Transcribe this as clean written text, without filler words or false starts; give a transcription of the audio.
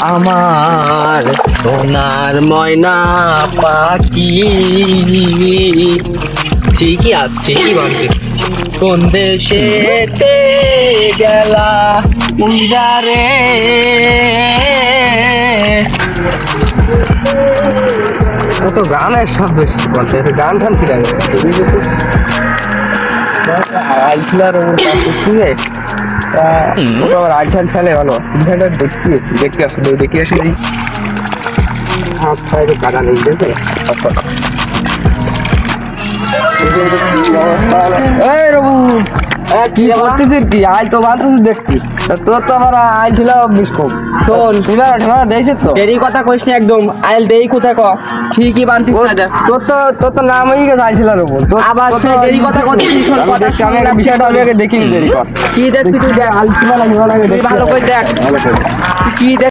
আমার সোনার ময়না পাখি ঠিকই আছে, ঠিকই বানতে। কোন দেশেতে গেলা উজারে কত গানের শব্দ বলতে, গান টান ফিরে আইছিলার আবার আইঠান খেলে ভালো দেখতে আসলে দেখে আসে হাত পায়ে কাদা নেই দেখে কি করতেছিস কি আই তো বাঁধতেছিস দেখছি তোর তো আবার আইল ছিল বিস্কুট শোন ঠিকানা দিয়েছিস তো এরই কথা কইস না একদম আইল দেই কোথায় ক ঠিকই বাঁধতিস তোর তো নাম হয়ে গেছে আইছিলার উপর আবার সেই দেরি কথা করছিস আমি একটা বিষয়টা আমি আগে দেখিনি দেরি কর কি দেখছিস তুই দেখ আইল ছিল না ভালো করে দেখ কি দেখ